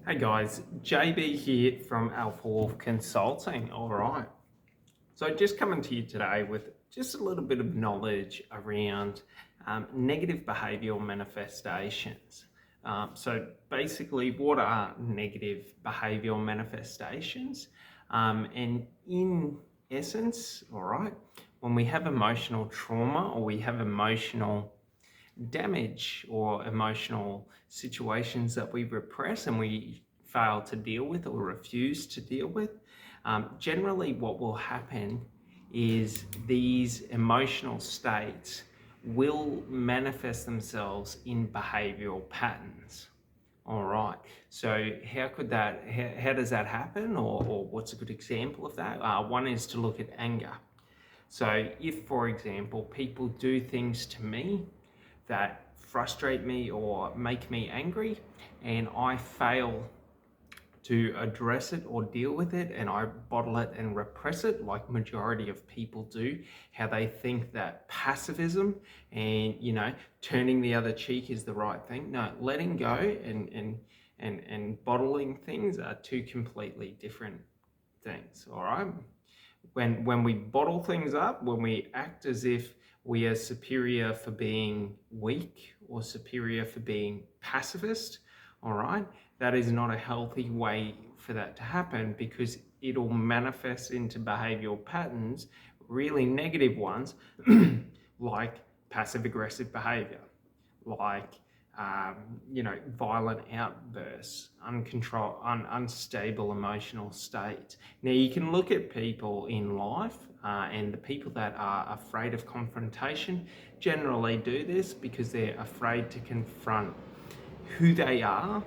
Hey guys, JB here from Alpha Wolf Consulting. All right. So just coming to you today with just a little bit of knowledge around negative behavioural manifestations. So basically, what are negative behavioural manifestations? And in essence, all right, when we have emotional trauma or we have emotional damage or emotional situations that we repress and we fail to deal with or refuse to deal with, generally what will happen is these emotional states will manifest themselves in behavioral patterns. All right. So how does that happen, or what's a good example of that? One is to look at anger. So if, for example, people do things to me that frustrate me or make me angry, and I fail to address it or deal with it, and I bottle it and repress it like majority of people do, how they think that pacifism and turning the other cheek is the right thing. No, letting go and bottling things are two completely different things. All right. When we bottle things up, when we act as if we are superior for being weak or superior for being pacifist, all right, that is not a healthy way for that to happen, because it'll manifest into behavioral patterns, really negative ones, like passive aggressive behavior, like violent outbursts, unstable emotional states. Now, you can look at people in life, and the people that are afraid of confrontation generally do this because they're afraid to confront who they are,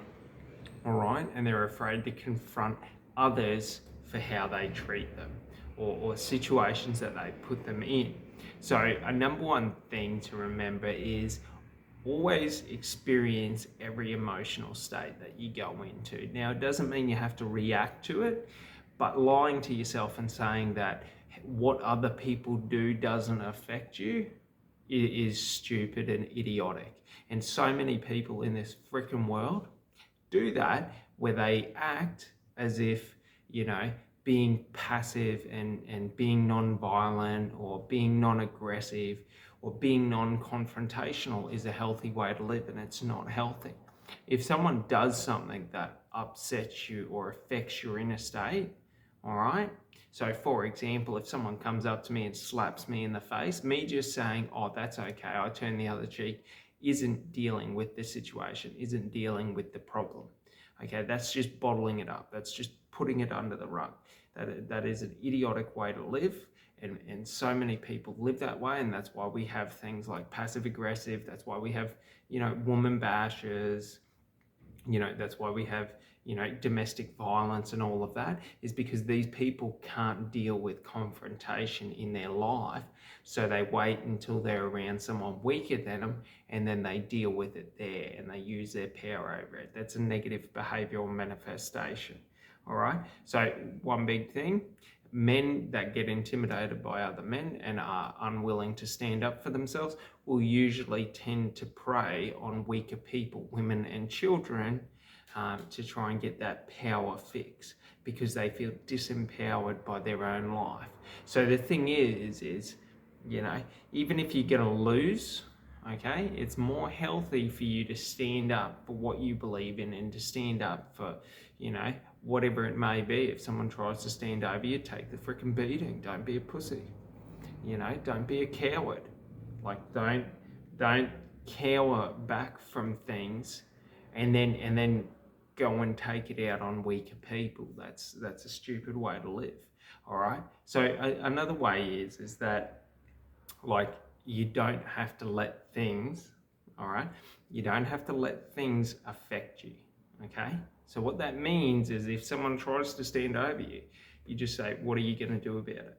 all right, and they're afraid to confront others for how they treat them, or situations that they put them in. So a number one thing to remember is always experience every emotional state that you go into. Now, it doesn't mean you have to react to it, but lying to yourself and saying that what other people do doesn't affect you is stupid and idiotic. And so many people in this freaking world do that, where they act as if, being passive and being non-violent or being non-aggressive or being non-confrontational is a healthy way to live, and it's not healthy. If someone does something that upsets you or affects your inner state, all right? So for example, if someone comes up to me and slaps me in the face, me just saying, oh, that's okay, I turn the other cheek, isn't dealing with the situation, isn't dealing with the problem. Okay, that's just bottling it up. That's just putting it under the rug. That is an idiotic way to live. And so many people live that way, and that's why we have things like passive aggressive. That's why we have, woman bashers. That's why we have, domestic violence and all of that, is because these people can't deal with confrontation in their life. So they wait until they're around someone weaker than them, and then they deal with it there and they use their power over it. That's a negative behavioral manifestation. All right. So one big thing, men that get intimidated by other men and are unwilling to stand up for themselves will usually tend to prey on weaker people, women and children, to try and get that power fix, because they feel disempowered by their own life. So the thing is, even if you're going to lose, okay, it's more healthy for you to stand up for what you believe in and to stand up for, whatever it may be. If someone tries to stand over you, take the freaking beating. Don't be a pussy. Don't be a coward. Like, don't cower back from things and then go and take it out on weaker people. That's a stupid way to live. All right. So another way is that, like, you don't have to let things, all right, you don't have to let things affect you. Okay. So what that means is, if someone tries to stand over you, you just say, what are you going to do about it?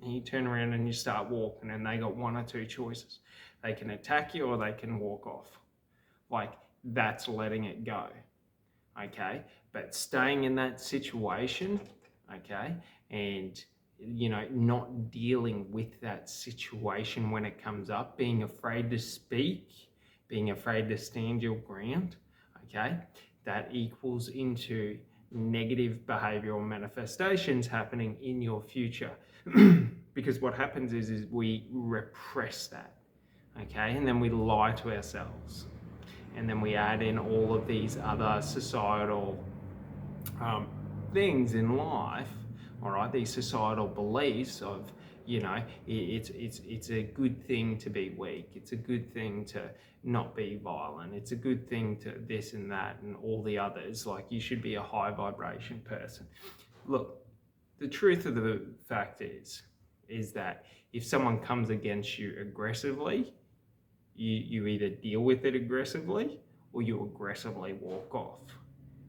And you turn around and you start walking, and they got one or two choices. They can attack you or they can walk off. Like, that's letting it go. Okay. But staying in that situation, okay, and not dealing with that situation when it comes up, being afraid to speak, being afraid to stand your ground, okay, that equals into negative behavioral manifestations happening in your future. Because what happens is we repress that, okay? And then we lie to ourselves. And then we add in all of these other societal things in life, all right? These societal beliefs of, it's a good thing to be weak. It's a good thing to not be violent. It's a good thing to this and that and all the others. Like, you should be a high vibration person. Look, the truth of the fact is that if someone comes against you aggressively, you either deal with it aggressively or you aggressively walk off.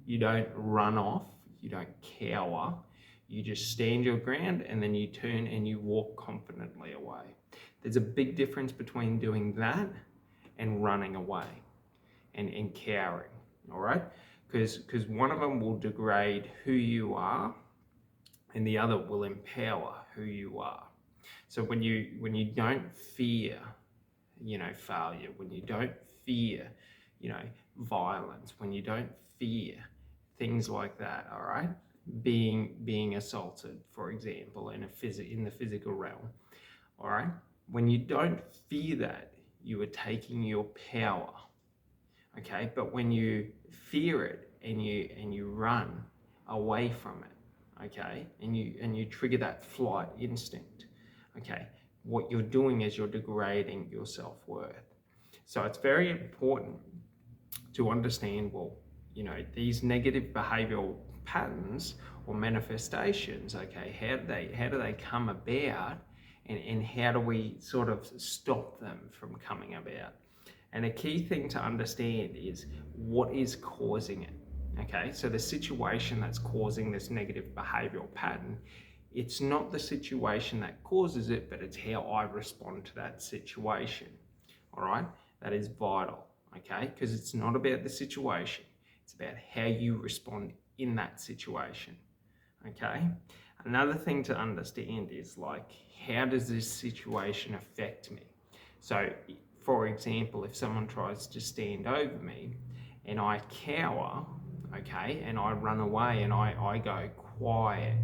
You don't run off, you don't cower, you just stand your ground and then you turn and you walk confidently away. There's a big difference between doing that and running away and cowering, all right? Because one of them will degrade who you are and the other will empower who you are. So when you don't fear, failure, when you don't fear, violence, when you don't fear things like that, all right? Being assaulted, for example, in the physical realm, all right? When you don't fear that, you are taking your power, okay? But when you fear it and you run away from it, okay, and you trigger that flight instinct, okay, what you're doing is you're degrading your self-worth. So it's very important to understand, these negative behavioral patterns or manifestations, okay, how do they come about, and how do we sort of stop them from coming about? And a key thing to understand is what is causing it, okay? So the situation that's causing this negative behavioral pattern, it's not the situation that causes it, but it's how I respond to that situation, all right? That is vital, okay? Because it's not about the situation. It's about how you respond in that situation, okay? Another thing to understand is, how does this situation affect me? So, for example, if someone tries to stand over me and I cower, okay, and I run away and I go quiet,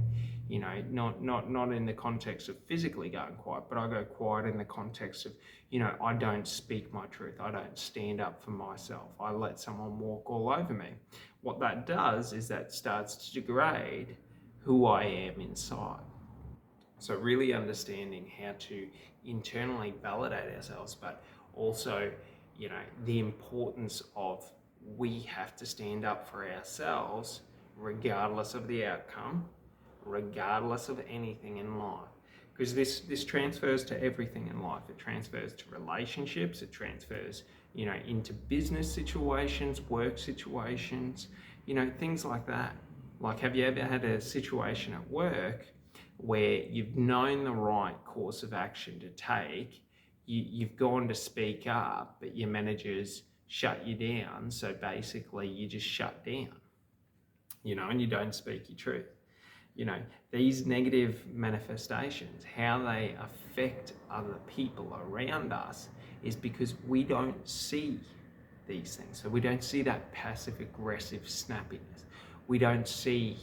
not in the context of physically going quiet, but I go quiet in the context of, I don't speak my truth. I don't stand up for myself. I let someone walk all over me. What that does is that starts to degrade who I am inside. So really understanding how to internally validate ourselves, but also, the importance of we have to stand up for ourselves regardless of the outcome, regardless of anything in life. Because this transfers to everything in life. It transfers to relationships, it transfers, into business situations, work situations, things like that. Like, have you ever had a situation at work where you've known the right course of action to take, you've gone to speak up, but your managers shut you down, so basically you just shut down, and you don't speak your truth? These negative manifestations, how they affect other people around us, is because we don't see these things. So we don't see that passive aggressive snappiness. We don't see,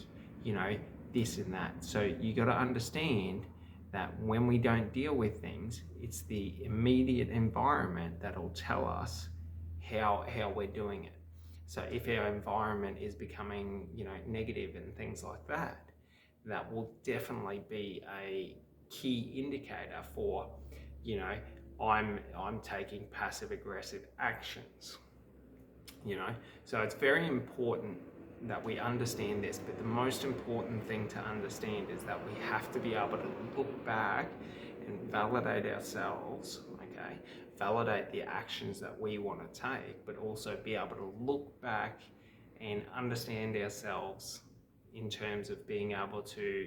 this and that. So you got to understand that when we don't deal with things, it's the immediate environment that'll tell us how we're doing it. So if our environment is becoming, negative and things like that, that will definitely be a key indicator for, I'm taking passive aggressive actions, So it's very important that we understand this, but the most important thing to understand is that we have to be able to look back and validate ourselves, okay? Validate the actions that we want to take, but also be able to look back and understand ourselves in terms of being able to,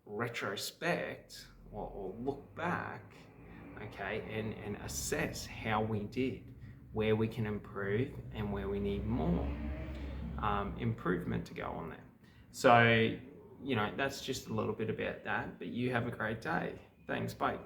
retrospect or look back, okay, and assess how we did, where we can improve and where we need more improvement to go on there. So, that's just a little bit about that, but you have a great day. Thanks, bye.